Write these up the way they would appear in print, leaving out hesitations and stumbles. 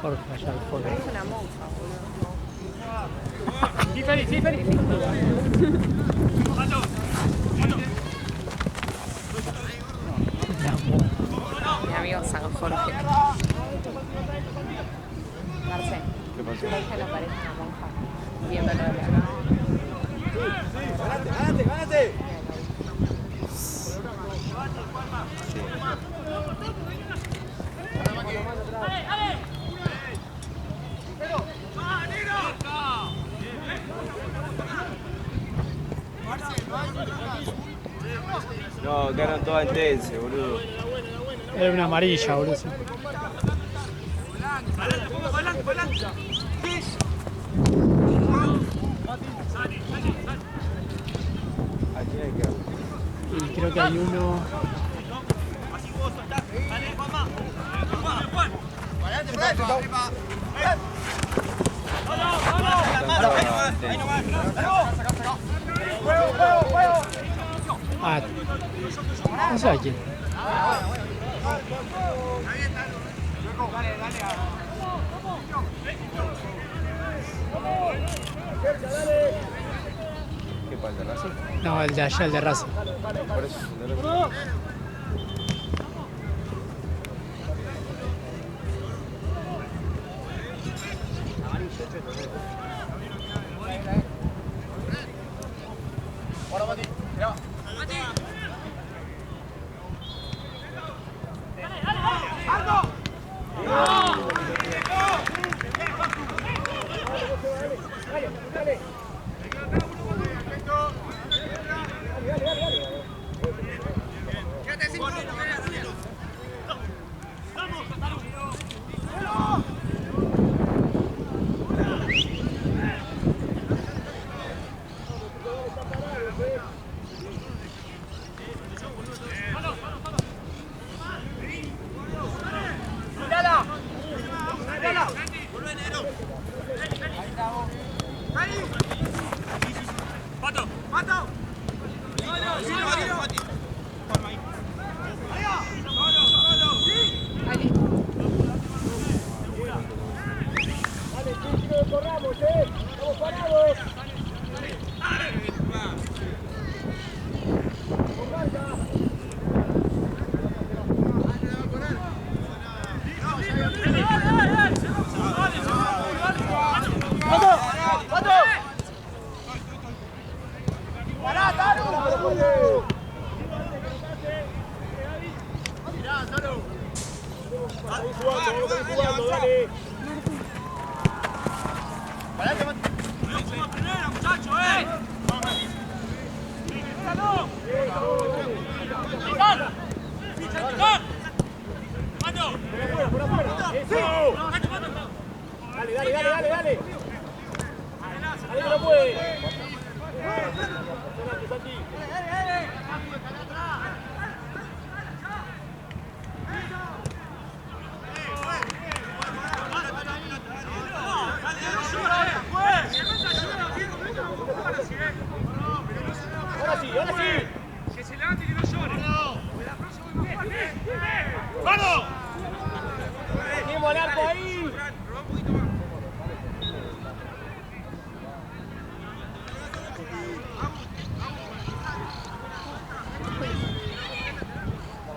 Jorge allá al fondo. Es una monja, boludo. Sí, Feli, sí, Feli. Mi amigo San Jorge. Marce. ¿Qué pasó? Le dije no parece una monja. Viéndolo de la ¡Gánate, gánate! No, quedaron todas en tense, boludo. Era una amarilla, boludo. Sí. Aquí hay que... Y creo que hay uno. Ah, no sé a quién. ¿Qué pasa, el de Racing? No, el de allá, el de Racing. Por eso, el de Racing.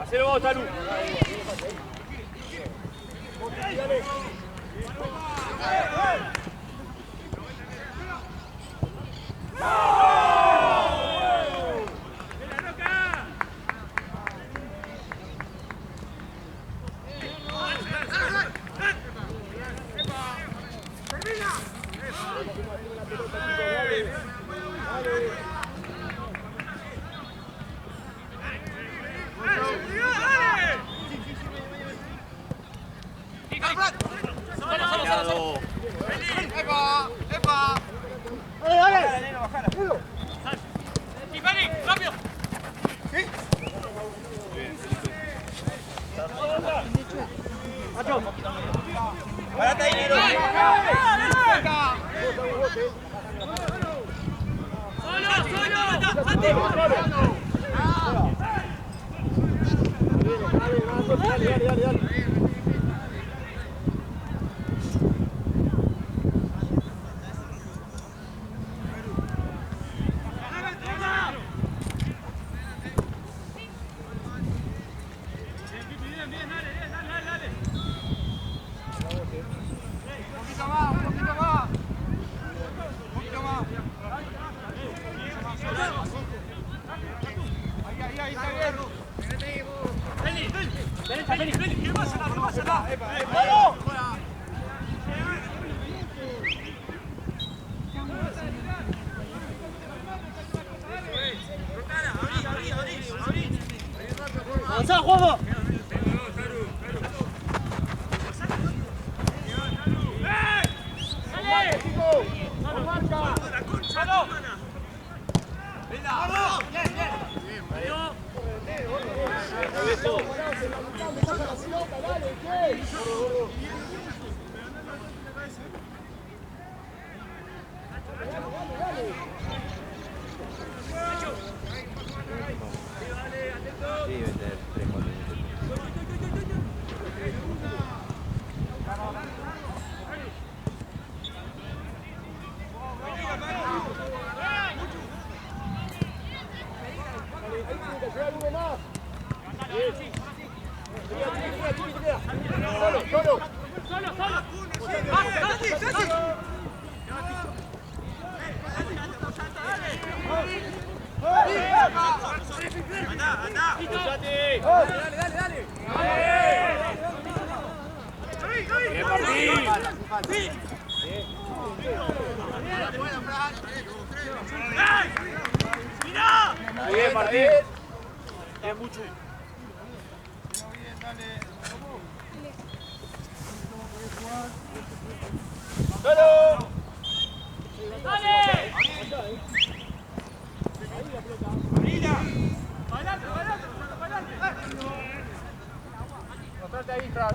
Hacelo vos, Talu. ¡Avanzá, Juanjo! Sí, vender 3, 4 minutos. Bien, Martín. Es mucho. ¡Solo! ¡Dale! Mostrate ahí, Fran.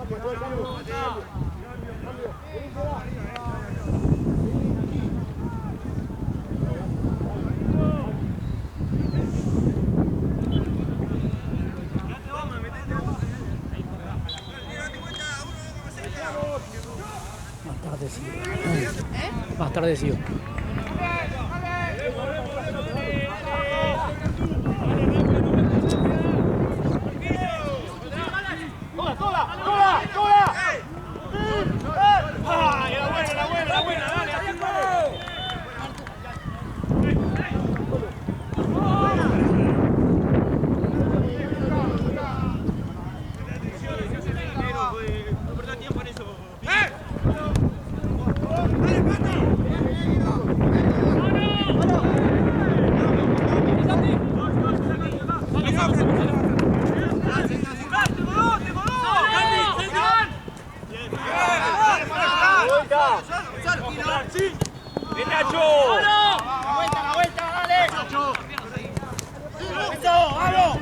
Más tarde sí. Más tarde sí. ¡Bien, Nacho! ¡La vuelta, dale! ¡Nacho! ¡Eso, vamos!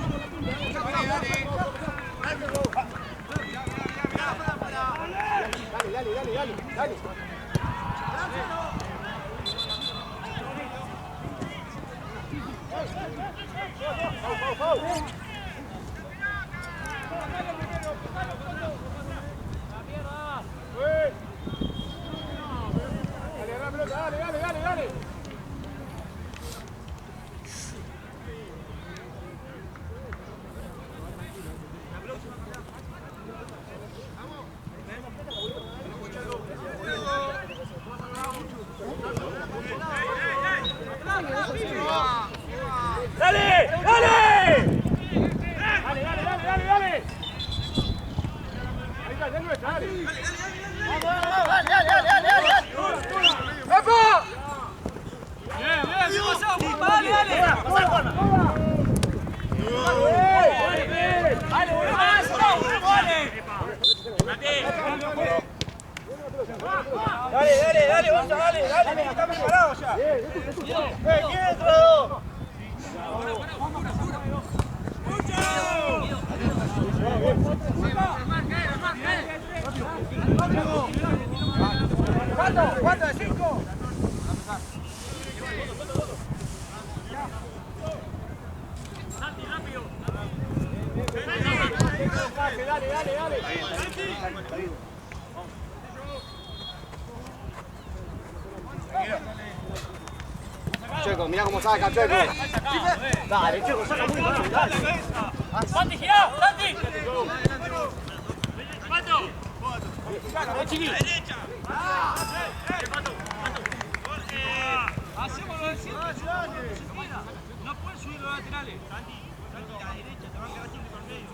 Dale. Dale. Dale, vamos, dale, está preparado ya. ¿Quién entró? ¿Cuánto de 5? Santi, rápido. Dale. Checo, mirá cómo saca, Checo. Dale, Checo, saca muy mal. Dale. Santi, girá, Santi. Pato. Chiqui. Derecha. Pato. Hacemos lo del centro. No puedes subir los laterales. Santi, a la derecha, te van a quedar siempre por medio.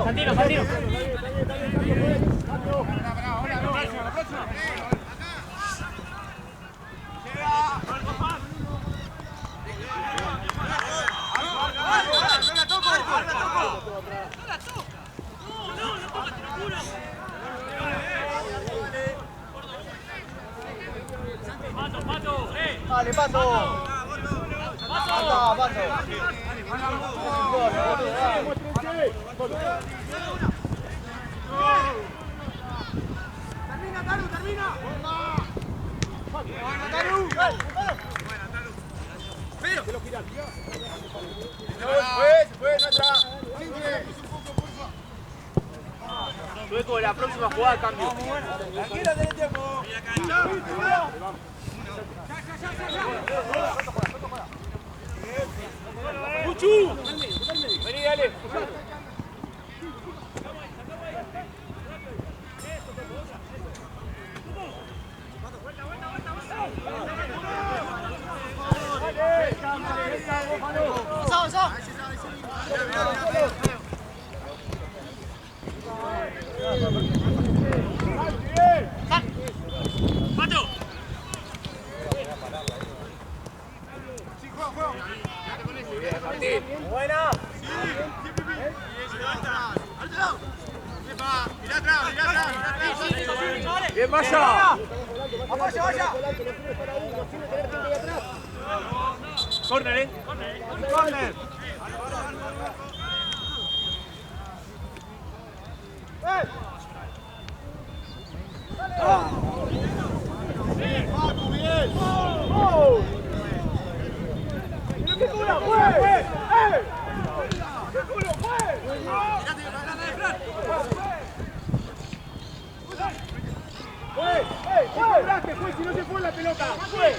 Santino, Santino. Dale, Pato. Anda, Pato. Termina, Taru, termina. Buena, Taru. Se fue, atrás. Luego la próxima jugada cambio. Tranquila, tenés tiempo. ¡Puchu! Vení, dale. Buena. Bien, vaya. Vaya, vaya. Córner, Córner. Bien, Paco, bien. ¡Qué culo fue! ¡Qué culo fue! ¡Fue! Si no se fue la pelota! ¡Fue!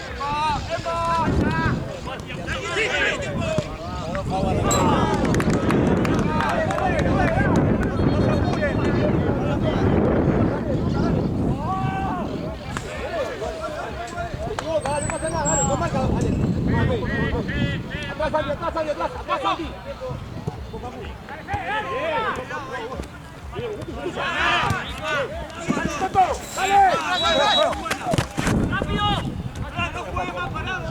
Dale, pasa nada, dale, no marca, dale. Atrás, Andy. ¡Rápido! ¡Atrás no juegue más parado!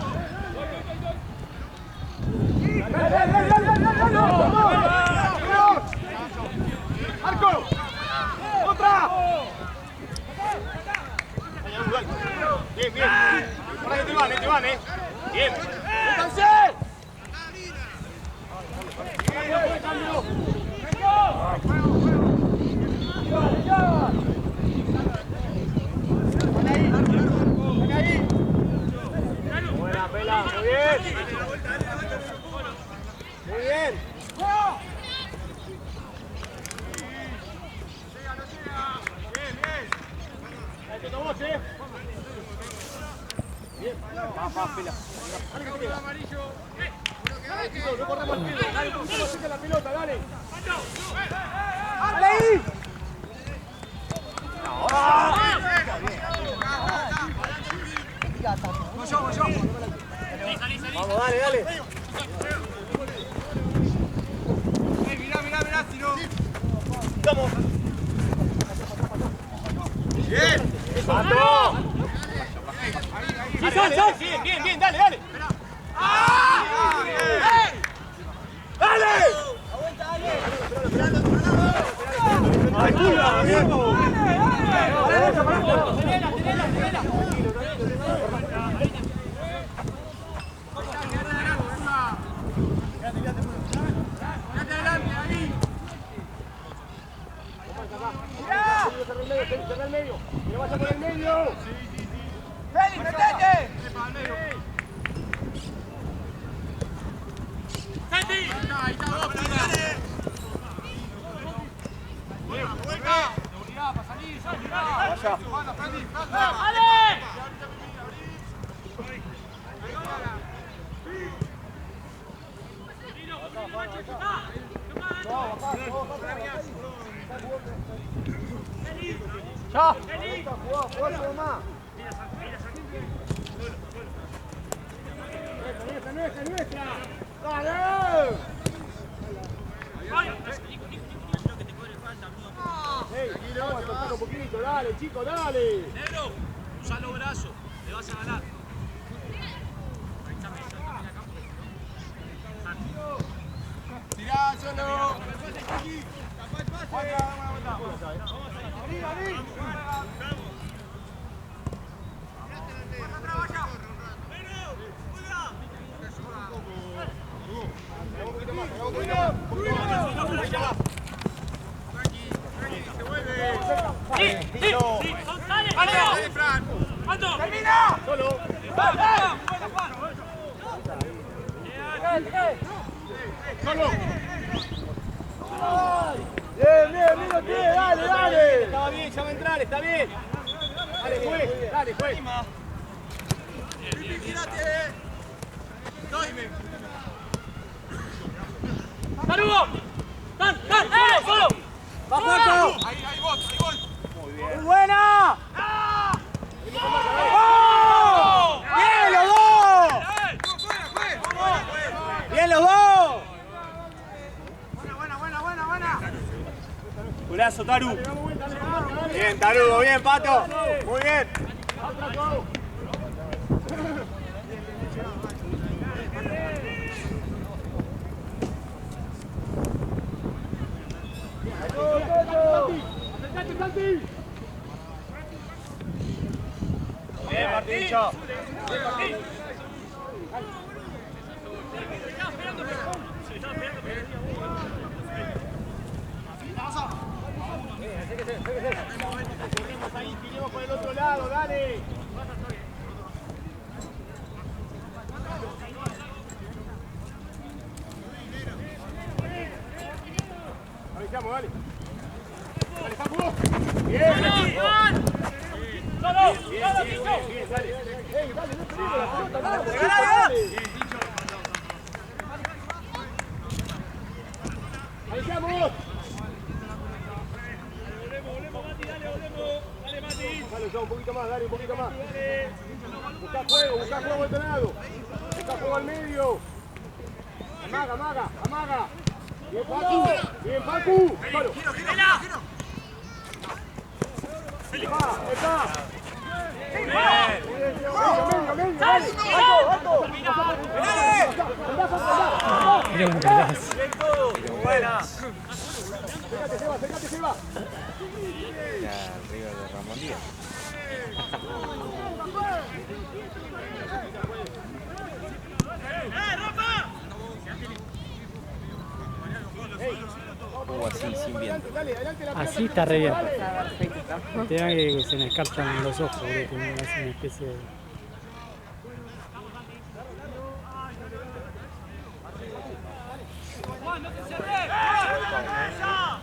¡Arco! ¡Otra! Bien, bien. Ahora que te van, Bien. ¡Descansé! Buena, Pela, muy bien. Muy bien. Bien, va, Pela. Dale que te queda. No corremos el pelo, dale, no la pelota, dale. ¡Dale ahí! Vamos, dale. Mirá, si no. Vamos. Bien. ¡Pato! Bien, dale. ¡Dale! ¡Ay, culo! ¡Bien! Cerra el medio. ¡Que vaya por el medio! ¡Feli, metete! ¡Santi! Ahí está, dale. ¡Vuelta! Seguridad para salir, Vaya. ¡Dale! ¡Ya! ¡Jugá más! ¡Nuestra! ¡Dale! Ey, vamos a tocar un poquito, dale, chicos, dale. Negro, usa los brazos, le vas a ganar. Tirá, solo. Abrí, abrí. ¡Termina! Solo. Solo. Bien, bien, mira usted, dale, dale. Estaba bien, ya va a entrar, está bien. Dale, juez, dale, juez. ¡Saludo! ¡Dan! ¡Solo! ¡Va, Juanjo! Ahí gol, ahí gol. Muy bien. ¡Muy buena! ¡Oh! ¡Bien los dos! ¡Bien los dos! Buena. Golazo, Taru. Bien, Tarugo, bien, Pato. Muy bien. ¡Acercate, Santi! Bien, Martillo. Ahí, tiremos por el otro lado, dale. Avisamos, dale. Dale, Papu. Bien. ¡Solo! Bien, dale. Ey, dale, no te la pelota, dale. Avisamos. Dale, ya, un poquito más, dale, un poquito más. Busca juego al otro lado. Busca juego al medio. Amaga. Bien, Pacu. Solo. Está. Medio, dale. Alto. Mira un pedazo. Buena. Acércate, Seba. Ya arriba de Ramón Díaz. Así, sin viento. Así está re bien. Está perfecto. Te da que se me escarchan los ojos, que me hace una especie de...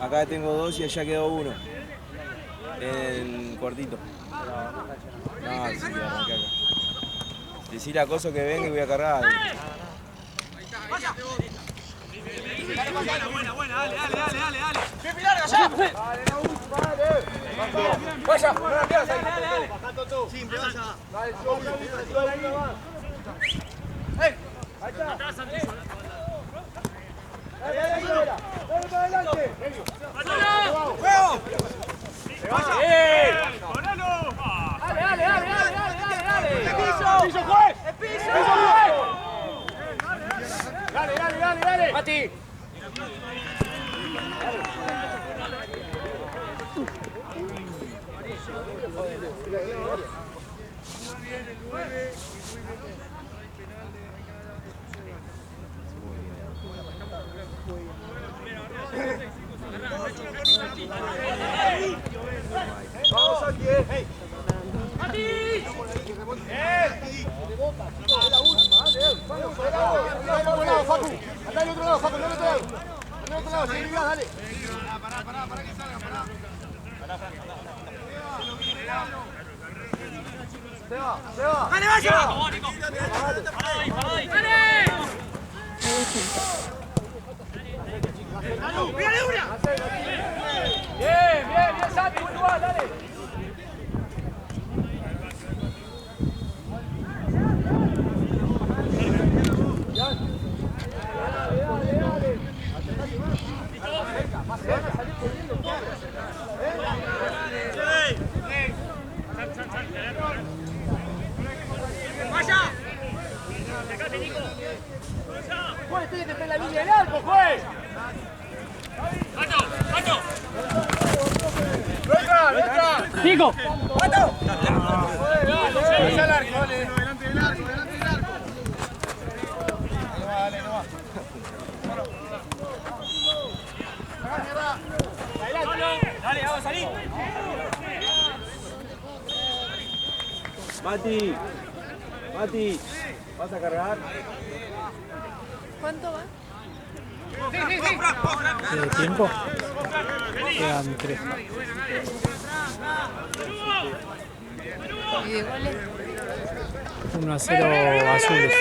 Acá tengo dos y allá quedó uno. En cuartito. No, sí, arranqué acá. Decí la cosa que venga y voy a cargar. Buena, dale. Bien, Pilar, allá. Dale, dale. Vaya, no la pierdas ahí. Baja, Toto. Sí, vaya. Dale, sube más. ¡Ey! Ahí está. Dale, para adelante. ¡Juego! ¡Dale! ¡Piso, juez! ¡Piso, juez! Dale. Mati. Vamos, Santi. Hey. ¡Mati! Rebota, chicos, es la última. Anda al otro lado, Facu, anda al otro lado. Anda al otro lado, seguí, dale. Pará, que salga, pará. Se va. ¡Dale, vaya! ¡Dale! ¡Mírale una! Bien, Santi, buen lugar, dale. Este que te está en la línea del arco, juez. ¡Pico! Vaya al arco, dale. Delante del arco, delante del arco. Dale, no va. Dale, vamos a salir. Mati, ¿vas a cargar? ¿Cuánto va? ¿Tiempo? Quedan 3. ¿Y de goles? 1-0 azules.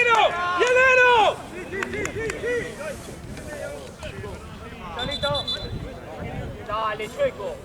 Dale, chueco.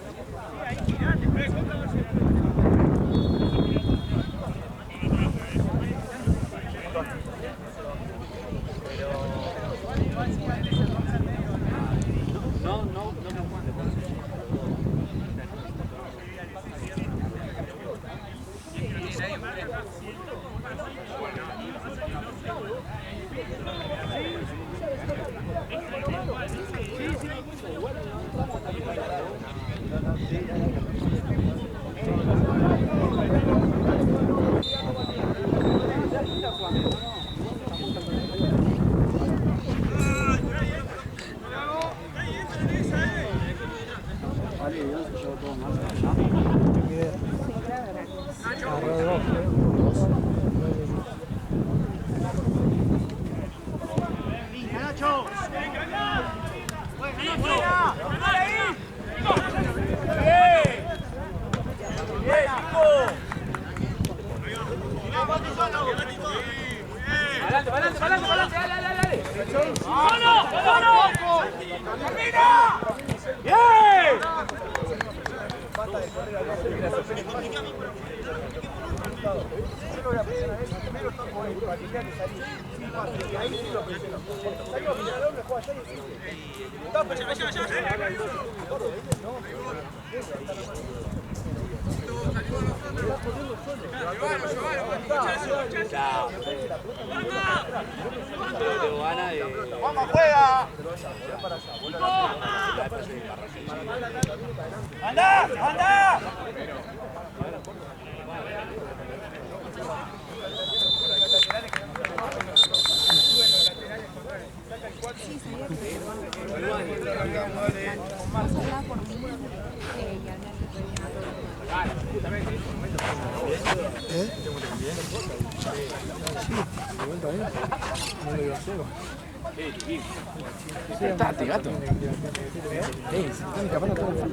¡Vamos, juega! ¡Anda! ¡Anda! Sentate, gato. Están escapando todo el fútbol.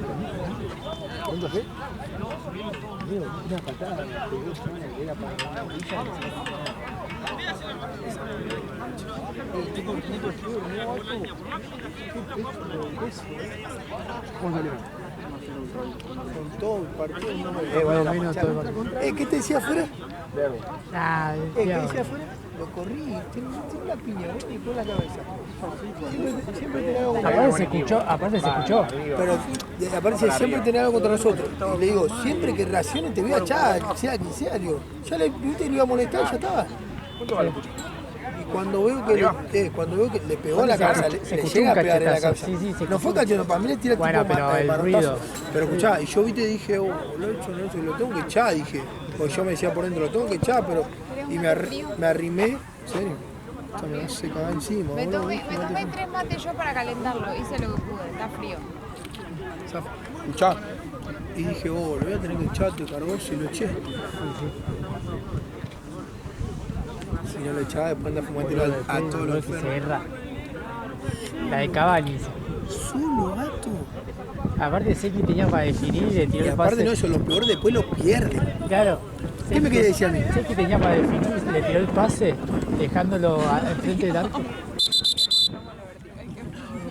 ¿Cuánto fue? Una patada que era para la orilla. El tipo de fútbol muy alto. ¿Cómo salió? Con todo el partido no Bueno, menos todo el partido. ¿Qué te decía afuera? Ah, ¿Qué decía afuera? Lo corrí, tiene una piña, y por la cabeza. Siempre tenía algo contra nosotros. Aparte se escuchó. Pero aparece siempre tenía algo contra nosotros. Y le digo, siempre que reaccione te voy a echar, sea quien sea, digo. Ya le iba a molestar y ya estaba. Y cuando veo que le pegó a la cabeza, le llega a pegar en la cabeza. No fue cachero, para mí le tira Bueno, tipo pero el ruido. Pero escuchá, y yo viste dije, oh, lo he hecho, no sé, lo tengo que echar, dije. Porque yo me decía por dentro, lo tengo que echar, pero. Y me arrimé, en serio. O sea, me hace cagar encima. Me boludo, tomé ¿viste? 3 mates yo para calentarlo, hice lo que pude, está frío. Escuchá. Y dije, oh, lo voy a tener que echar, te cargó, si lo eché. Si no lo echaba, después anda fumando a todos los enfermos. La de Cavani. Solo, gato. Aparte sé que tenía para definir y le tiró Y el aparte pase. no, eso lo peor, después lo pierde. Claro. ¿Qué me quería decir a mí? Sé que tenía para definir y le tiró el pase, dejándolo enfrente del arco. No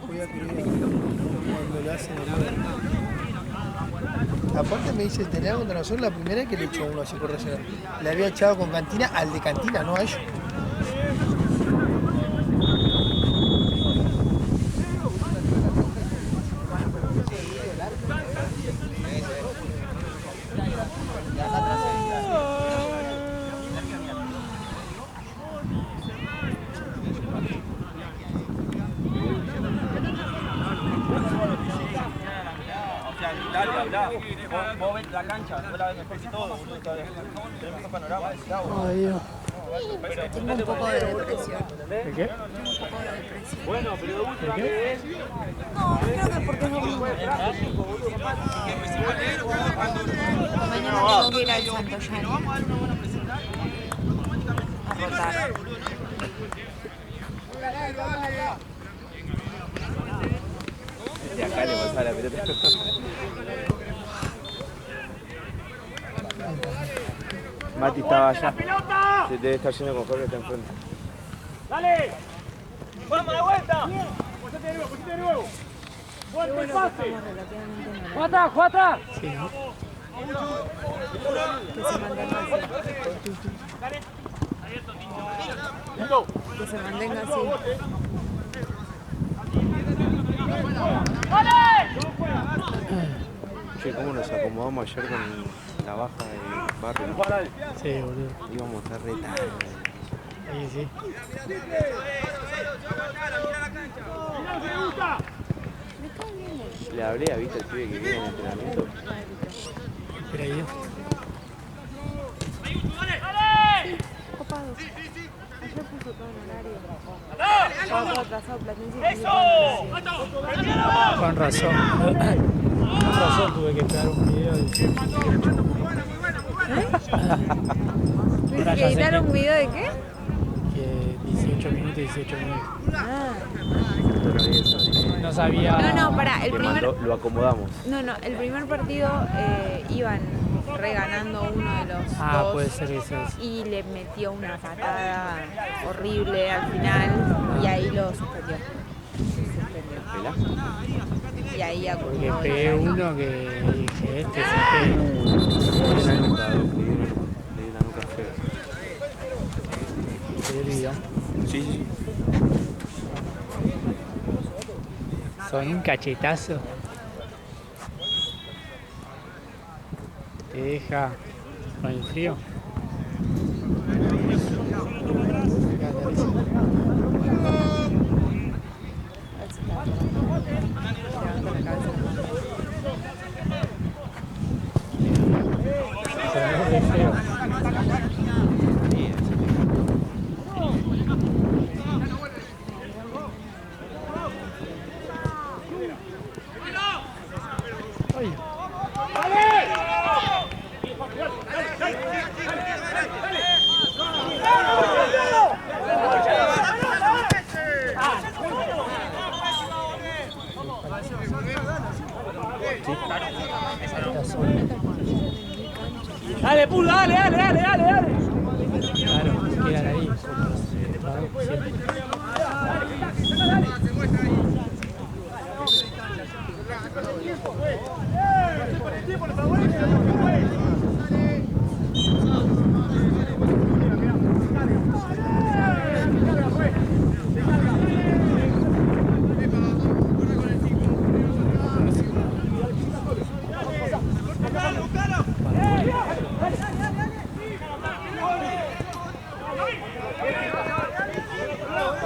podía creer cuando le hacen el... Aparte me dice, tenía contra nosotros la primera vez que le echó uno así por reaccionar. Le había echado con Cantina al de Cantina, no a ellos. mirá, vos ves la cancha, vos la ves mejor que todo, boludo, tenés mejor panorama, Ay, Dios. Tengo un poco de depresión. ¿De qué? Bueno, pero de última ¿De qué? vez. No, creo que porque es domingo. Mañana tengo que ir al Santo Llano. A rotar. De acá le pasaba la pelota. Mati estaba allá. Se debe estar yendo con Jorge, está enfrente. ¡Dale! ¡Vamos a la vuelta! ¡Pusete de nuevo! ¡Fuerte el pase! ¡Juata, Juata! Sí, ¿no? Que se mantenga así. Que se mantenga así. Che, ¿cómo nos acomodamos ayer con la baja de Barrio? Sí, boludo. Íbamos a estar re tarde. Ahí sí. Le hablé, ¿viste el pibe que viene en entrenamiento? Pero ahí. Copados. Ayer puso todo en horario. Estaba todo atrasado, Platense. Con razón. Con razón tuve que esperar un video de 18 ¿Tuviste que editar un video de qué? que 18 minutos y 18 minutos. Ah. No sabía. No, pará, el Le primer... mandó, lo acomodamos. No, el primer partido iban reganando uno de los dos. Puede ser eso. Y le metió una patada horrible al final y ahí lo suspendió. ¿Velá? Y ahí Porque acumuló. pegué uno que dije, este se pega. Le di una nuca fea. ¿Se video? Sí. Son un cachetazo. Te deja con el frío. Sonó re feo. Ay. ¡Dale, Pul, dale! Claro, quedan ahí. Siempre.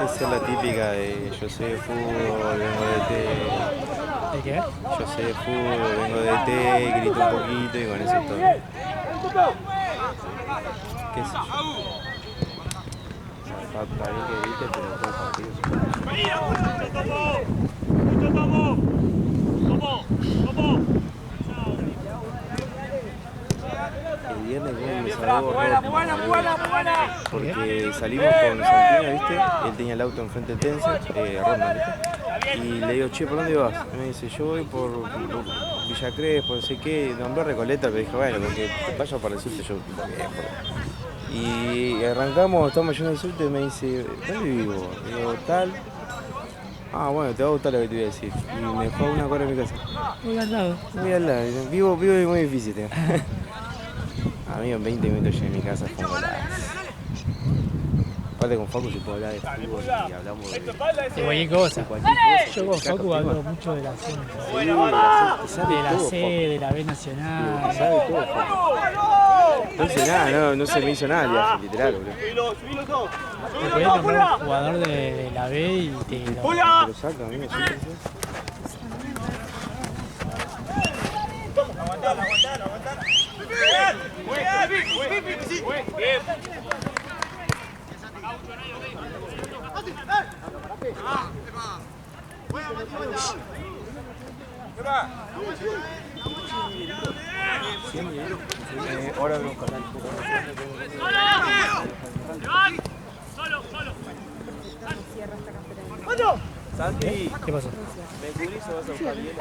Esa es la típica de yo sé de fútbol, vengo de T. ¿De qué? Yo sé de fútbol, vengo de T, grito un poquito y con eso es todo. ¿Qué sé yo? Está bien que grite, pero todo partido. El viernes me salgo porque salimos con Santina, ¿viste? Él tenía el auto enfrente del Tense, Ronda, ¿viste? Y le digo, che, ¿por dónde vas? Y me dice, yo voy por Villa Crespo, no sé qué, nombró Recoleta, pero dije, bueno, porque vaya para el sur, yo. Y arrancamos, estamos yendo al sur y me dice, ¿dónde vivo? Digo, tal. Ah, bueno, te va a gustar lo que te voy a decir. Y me dejó a una cuadra de mi casa. Muy al lado. Muy al lado, vivo y muy difícil. Amigo, en 20 minutos llegué a mi casa, fue un golazo. Aparte con Facu se puede hablar de fútbol y hablamos de cualquier cosa. cualquier cosa. Yo con Saca Facu hablo tema. mucho de la C. Sí, De la C, de la B nacional. sabe todo, Facu. No hice nada, no se me hizo nada el viaje, literal, boludo. Te podés nombrar un jugador de la B y te lo... Te lo saca, amigo, sí. Bien. Ahora veo un canal. Santi, ¿Qué pasó? ¿me cubrís o vas a buscar hielo?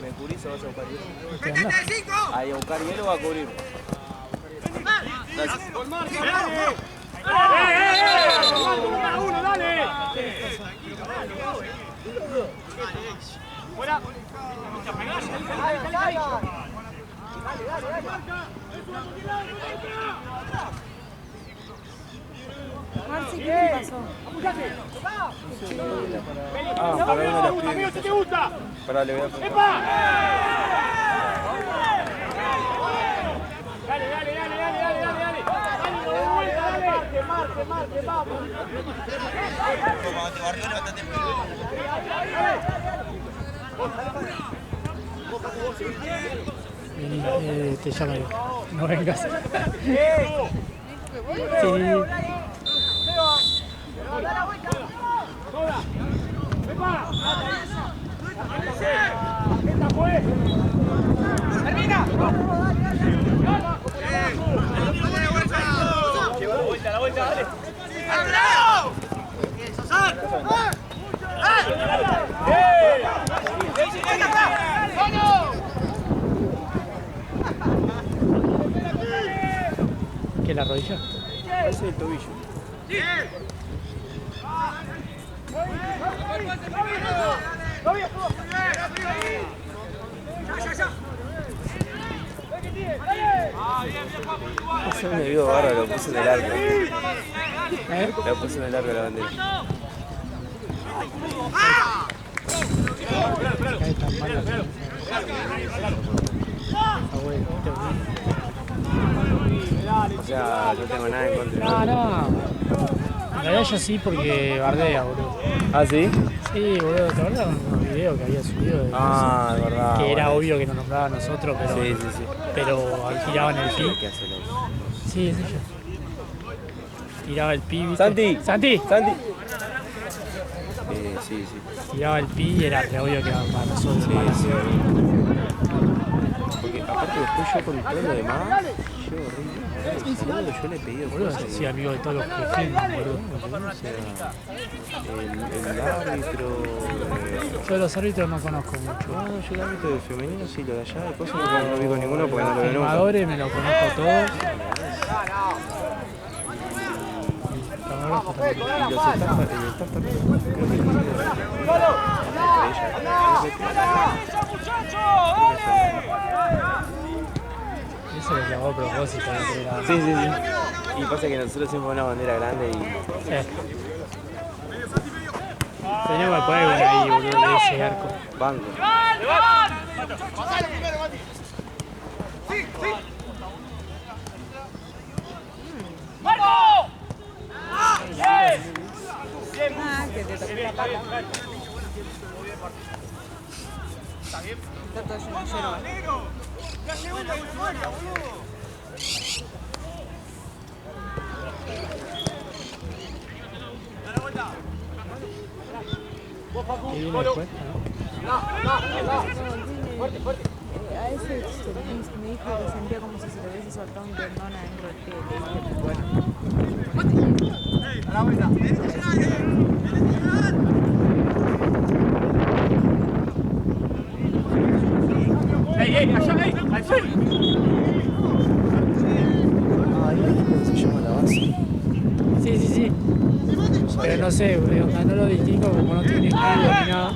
¿Me cubrís o vas a buscar hielo? ¿Qué anda? ¿Ahí a buscar hielo o a cubrir? Gracias. ¡Uno, dale! ¡Fuera! Marci, ¿qué te pasó? Para uno de los ¡Amigo, pibes. si te gusta! Pará, le voy a preguntar. ¡Epa! Dale! Marque, vamos. Vení, te llamo yo. No vengas. Sí. ¡Esta fue! ¡Termina! La vuelta, dale. ¿Qué, la rodilla? Ese es el tobillo. Eso me vio bárbaro, lo puse en el arco. Lo puse en el arco de la bandera. Cae tan mal la pelota. Ah, bueno, O sea, no tengo nada en contra. no. En realidad yo sí porque bardea, boludo. ¿Ah, sí? Sí, boludo, ¿te acuerdas unos videos que había subido? De Ah, de verdad. que era bueno. obvio que nos nombraba a nosotros, pero, Sí. pero tiraban el pi. ¿Qué hace la Sí, es ella. Tiraba el pi, ¿viste? Santi. ¡Santi! Santi. Sí. Tiraba el pi y era re obvio que era para nosotros. Sí, para sí. Porque aparte después yo con todo lo demás, yo horrible. Boludo, yo le he pedido Boludo, cosas. sí, amigo de todos los que filman, boludo. O sea, el árbitro. Yo de los árbitros no conozco mucho. No, yo el árbitro de femenino sí, lo de allá, de cosas no vi con ninguno porque no lo veo nunca. Filmadores me lo conozco todos. Camarógrafo también. Y los staff también. Creo que Eso lo clavó a propósito. Sí. Y pasa que nosotros siempre una bandera grande y. Tenemos el pueblo ahí, boludo, de ese arco. Banco. Que te toqué la pata. Está todo lleno de yerba. ¿Qué viene después? A ese me dijo que sentía como si se le hubiese soltado un tendón adentro del pie. Bueno. ¡Ey, allá, al sur! Ah, ahí se llama la base. Sí. Pero no sé, no lo distingo como no tiene escudo ni nada.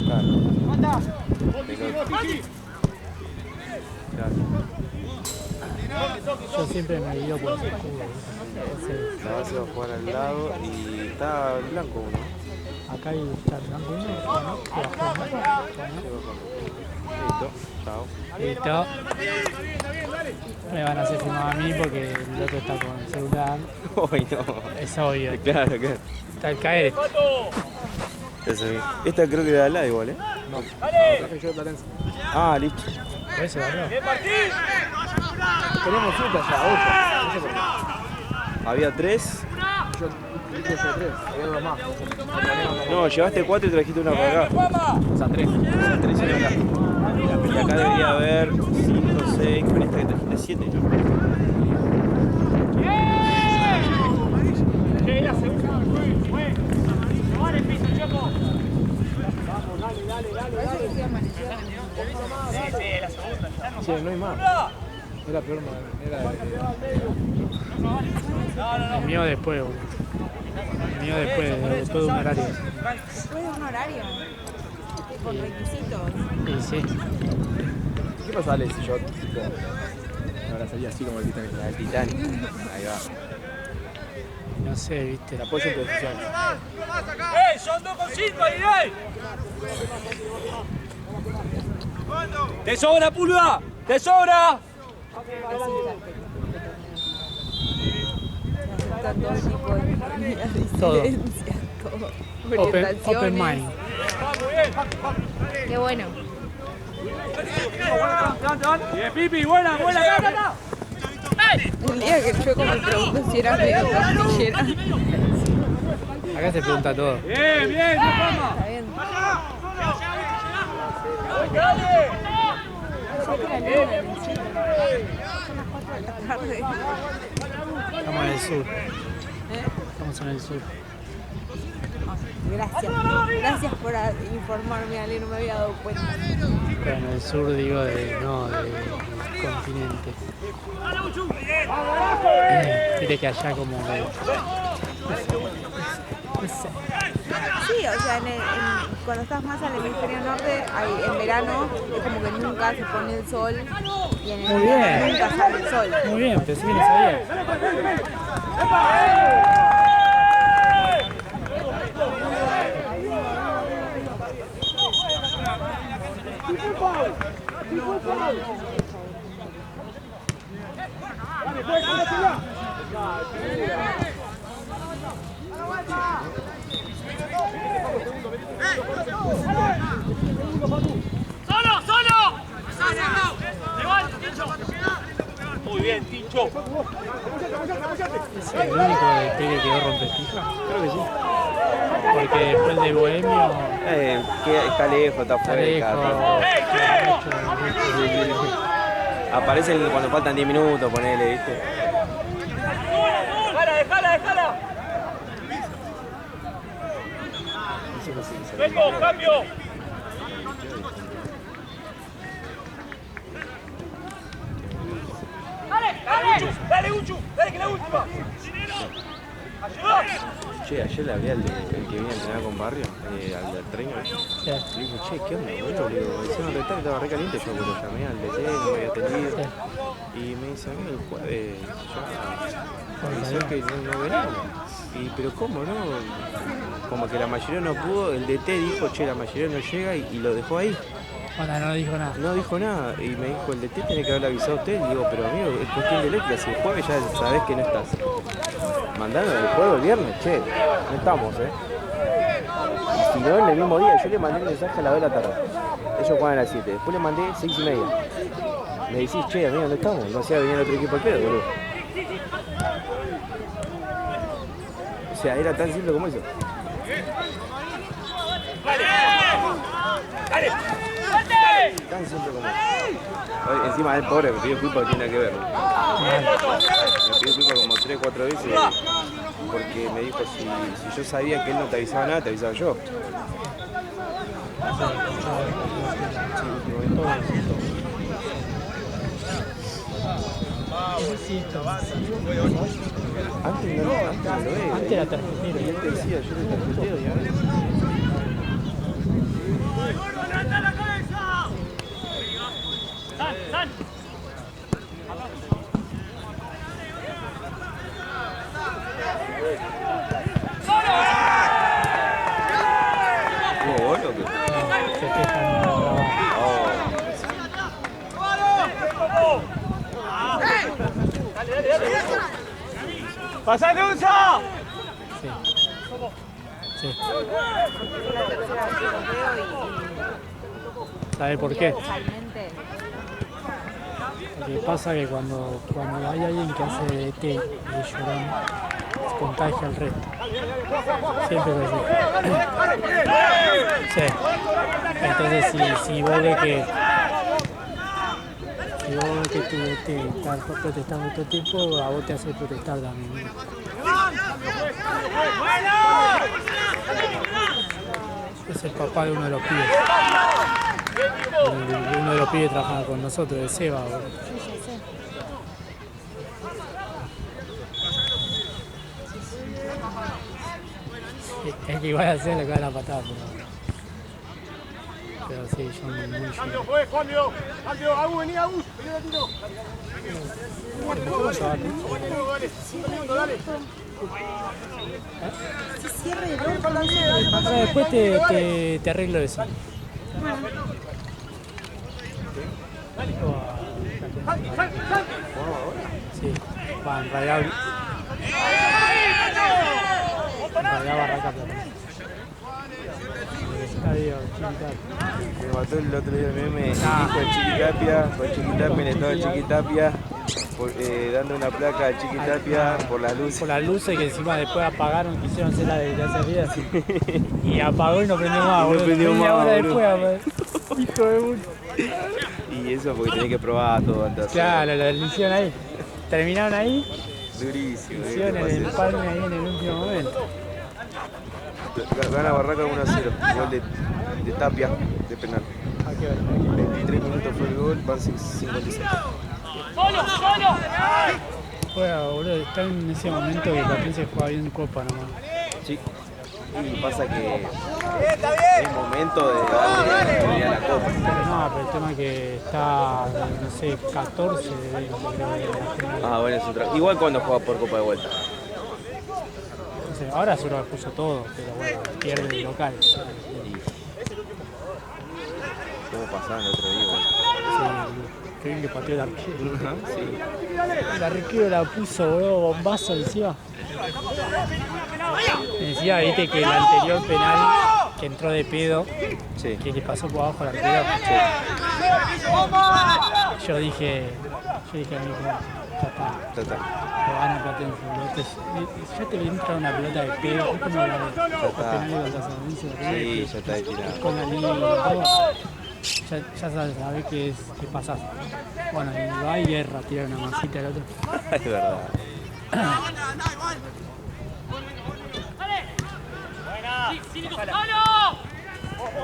Yo siempre me guío por ese escudo. La base va a jugar al lado y está en blanco uno. Acá hay está el blanco uno, ¿no? Listo, chao. Listo. Me van a hacer filmar a mí porque el otro está con el celular. Uy, no. Es obvio. Claro. Está el caer. Eso es. Esta creo que era la igual, ¿eh? No. Ah, listo. ¿Puede ser, boludo? ¡Bien, Martín! Teníamos 7 allá, 8. No sé por qué. Había 3. Yo dije 3, había 2 más. No, llevaste 4 y trajiste una para acá. O sea, 3. 3 y acá. Y acá debería haber 5, 6, con esta que trajiste 7, ¿no? Sí, no hay más. Era peor, era El mío después, boludo. El mío después de un horario. Después de un horario. Con requisitos. Y sí. ¿Qué pasa, Ale, si yo ahora salía así como el Titanic? El Titanic. Ahí va. No sé, viste. Te apoyo en tu decisión. ¡Ey! ¡Son 2 con 5 ahí, ey! ¡Te sobra, Pulga! ¡Te sobra! Aceptan todo tipo de Todo. disidencias, todo. Open Orientaciones. mind. Qué bueno. Bien, Pipi, buena, buena, acá. El día que yo como me pregunto si era medio costillera. Acá se pregunta todo. Bien, bien, no fama. Está bien. Estamos en el sur. Estamos en el sur. Gracias. Gracias por informarme, Ale, no me había dado cuenta. Pero en el sur digo del continente. Viste que allá como que... Sí, o sea, cuando estás más al hemisferio norte, en verano es como que nunca se pone el sol y en el Muy invierno bien. nunca sale el sol. Muy bien, pensé que no sabía. ¡Solo, solo! ¡Levante, Tincho! Muy bien, Tincho. ¿Es el único despegue que quedó rompepija? Creo que sí. Porque después de Bohemio... Está lejos, está Está fuera. lejos. Aparece cuando faltan 10 minutos, ponele, ¿viste? ¡Dejala! ¡Vengo, cambio! ¡Dale, Uchu! ¡Dale, que la última! ¡Ayuda! Che, ayer le hablé al que venía a entrenar con Barrio, al del tren, ¿viste? Le digo, che, ¿qué onda, boludo? Le digo, hicieron retar, estaba re caliente, yo lo llamé al DT, no me había atendido. Y me dice, a mí el jueves ya me dice que no venimos. Pero ¿cómo no? Como que la mayoría no pudo, el DT dijo, che, la mayoría no llega y lo dejó ahí. Onda, no dijo nada. No dijo nada y me dijo, el DT tiene que haberle avisado a usted. Y digo, pero amigo, es cuestión de letra, si el jueves ya sabés que no estás. Mandando el juego el viernes, che, no estamos, Y si no, en el mismo día, yo le mandé el mensaje a las 2 de la tarde. Ellos juegan a las 7, después le mandé 6:30. Me decís, che, amigo, ¿dónde estamos? No sé, venía el otro equipo al pedo, boludo. O sea, era tan simple como eso. ¡Dale! Tan simple como eso. Encima el pobre me pidió culpa, no tiene nada que ver. Me pidió culpa como 3 o 4 veces porque me dijo si yo sabía que él no te avisaba nada, te avisaba yo. Antes no lo veía. Antes era tarjetero. Y él te decía, yo te tarjeteo y ahora. ¡San! ¿Hubo gol o qué? ¡Pasate, Unza! Sí. Es la tercera vez que los veo y ¿Sabe por qué? totalmente. Lo que pasa es que cuando hay alguien que hace de DT y es llorón, se contagia al resto. Siempre es así. Sí. Entonces si vos ves que tu DT está protestando todo el tiempo, a vos te hace protestar también, ¿no? Es el papá de uno de los pibes. Uno de los pibes trabaja con nosotros, de Seba. Bro. Sí, es que igual a hacer le cae la patada, pero sí, yo muy Cambio, Agus, vení, Agus, ¿Cómo se va? Después te arreglo eso. Sí, va, en realidad Barraca Plata. Me mató el otro día el meme, hijo de Chiquitapia, con Chiquitapia en el estado de Chiquitapia, dando una placa a Chiquitapia por las luces. Por las luces que encima después apagaron, quisieron hacer la de hace días. Y apagó y no prendió más, boludo. No prendió más, hora boludo. después, hijo de puta. Y eso porque tenía que probar todo antes. Claro, lo hicieron ahí. Terminaron ahí, Durísimo. hicieron el palme ahí en el último momento. Gana Barraca 1-0, gol de Tapia, de penal. 23 minutos fue el gol, van 56. ¡Solo! Juega, boludo, está en ese momento que Platense juega bien Copa nomás. Sí. Y pasa que es el momento de darle a la Copa. No, pero el tema es que está, no sé, 14 de Ah, bueno, es otra. Igual cuando juega por Copa de vuelta. no sé, ahora se lo puso todo, pero bueno, pierde el local. ¿Cómo pasaba el otro día? Sí, qué bien que pateó el arquero. Sí. El arquero la puso, boludo, bombazo encima. Me decía, viste, que el anterior penal que entró de pedo, Sí. que le pasó por abajo al arquero. Yo dije a mí, ya está. Total. Lo van a Platense, boludo. Ya te entra una pelota de pedo, es como la de los penales de la San Sí, ya está destinado. con la línea y todo. Ya sabes qué pasa. Bueno, y va y guerra, tira una masita al otro. Es verdad.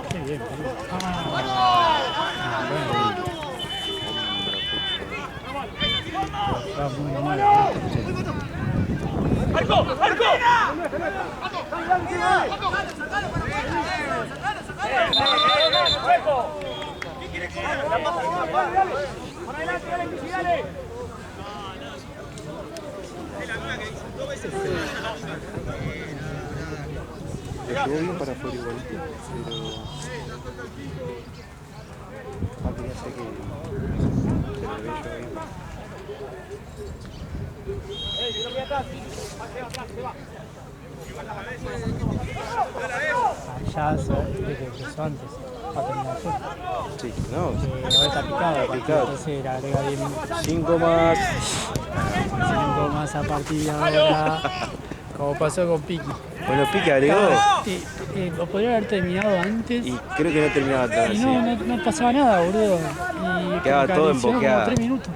Qué bien, boludo. Va muy mal. ¡Arco! Estuvo bien para afuera igualito, pero... quería hacer que lo vea yo ahí. Ya desde que empezó antes, para terminar yo. Sí, no, No está picado, entonces le agrega 10 minutos. 5 más. 5 más a partir de ahora, como pasó con Piqui. Bueno, Pique agregó Lo podría haber terminado antes y creo que no terminaba tan y así. no pasaba nada, boludo. Y Quedaba como que todo hicieron emboqueado. como 3 minutos.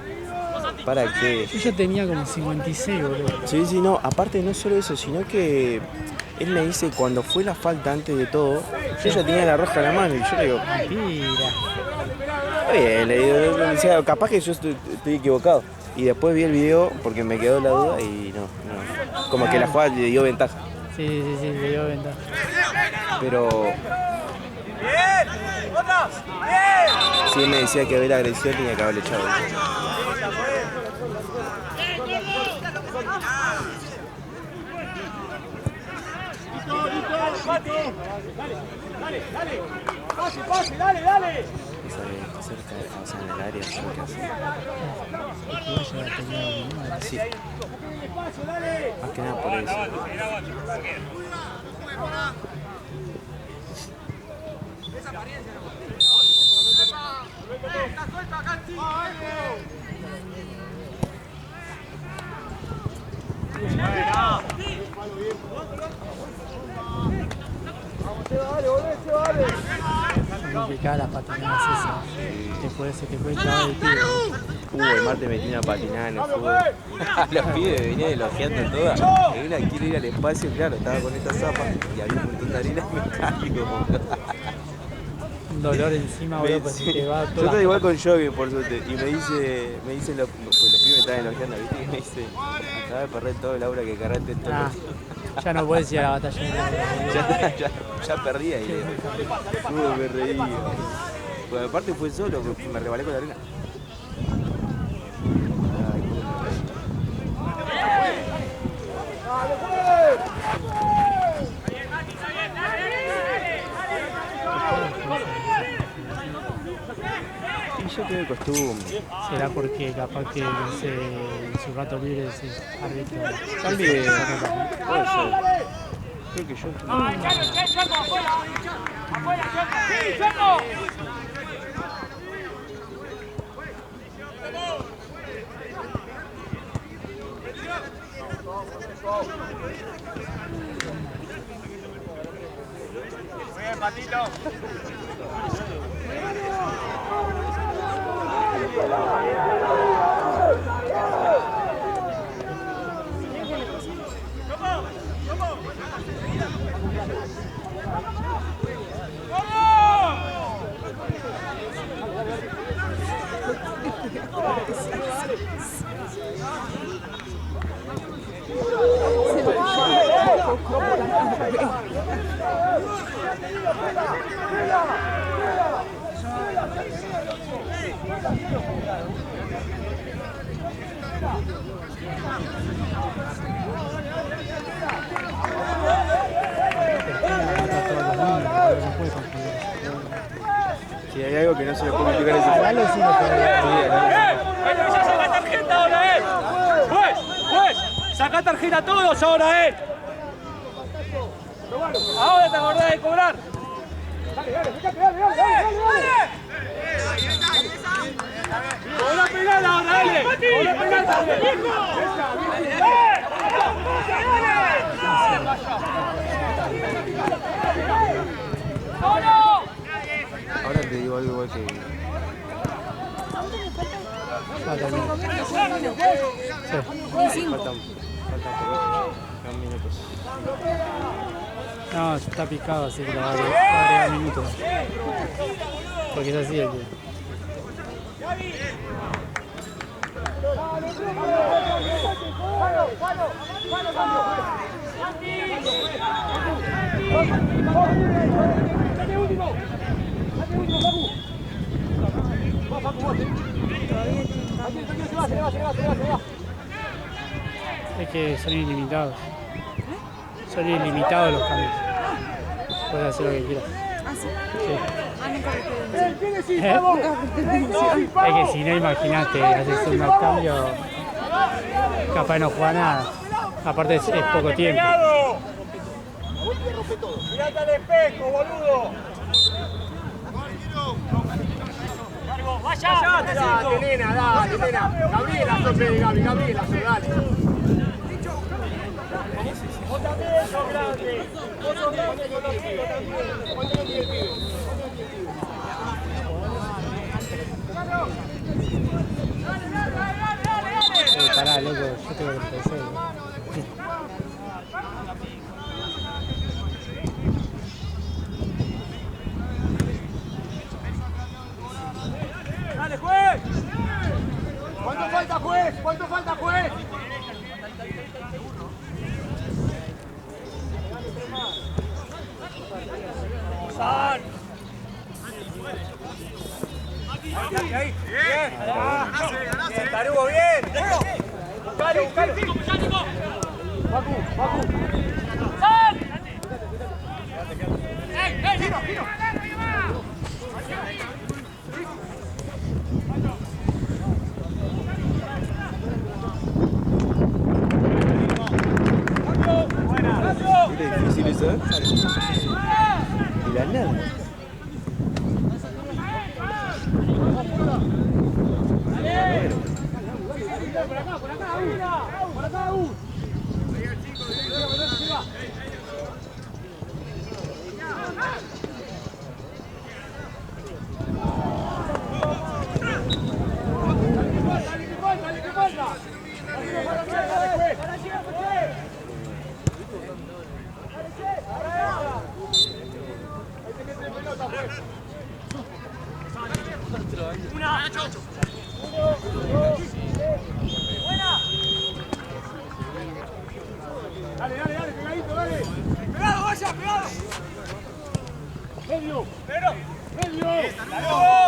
¿Para qué? Yo ya tenía como 56, boludo. Sí, no, aparte no solo eso, sino que él me dice cuando fue la falta antes de todo, yo ya tenía la roja en la mano y yo le digo, Mentira. está bien, le digo, o sea, capaz que yo estoy equivocado. Y después vi el video porque me quedó la duda y no. Como que la jugada le dio ventaja. Sí, le dio ventaja. Pero si él me decía que había la agresión tenía que haberle echado. Dale. Está cerca de casa en el área, creo que hace. Sí. Más que nada por eso. Complicada las patinadas esas. Se te puede clavar el tiro. El martes metí una patinada en el fútbol. Los pibes venían elogiando todas. Y una quiere ir al espacio, claro, estaba con esta zapa y había un montón de arena y me caigo. Un dolor encima, boludo, pues se te va Yo todo. estoy igual con jogging, por suerte. Y me dicen los pibes me estaban elogiando, ¿viste? Y me dice, acaba de perder todo el aura que cargaste en todo. Ya no puedes ir a la batalla. Ya perdí ahí. Me reí. Pues aparte fue solo, porque me rebalé con la arena. Y yo tengo costumbre. Será porque capaz que en su rato libre es árbitro. También. Puede ser. Creo que yo. Bien, Patito. Si hay algo que no se le puede explicar es eso. Dale, sí, lo ¡Ya saca tarjeta ahora él! ¡Juez! ¡Saca tarjeta a todos ahora él! Ahora te acordás de cobrar. ¡Cobra penal ahora, dale! ¡Cobra penal, Ahora te digo algo igual que. Faltan minutos. No, está picado, así que lo va a agregar minutos. Porque es así el tío. Es que son ilimitados. Son ilimitados los cambios. Puedes hacer lo que quieras. ¿Ah, sí? Sí. Ah, nunca presté atención. ¿Eh? Nunca presté atención. Es que si no, imagínate, haces un mal cambio, capaz no juega nada. Aparte es poco tiempo. ¡Mirate al espejo, boludo! ¡Vaya! ¡Dale, nena, dale, nena! Gabriela, sople de Gabi, Gabriela, dale. Vos también sos grande. Vos sos grande con los hijos también. ¿Cuánto no tiene el pibe? Pará, loco, yo tengo que empezar. ¡Dale, juez! ¿Cuánto falta, juez? ¿Cuánto falta, juez? ¡San! Ahí, bien. Bien, Tarugo, bien. Buscalo, buscalo. Facu, Facu. ¡San! ¡Ey, giro, giro! Qué difícil eso, ¿eh? Y la nada. Por acá, por acá, por acá, Dale, pegadito, dale. Pegado, vaya, pegado. Medio. Medio.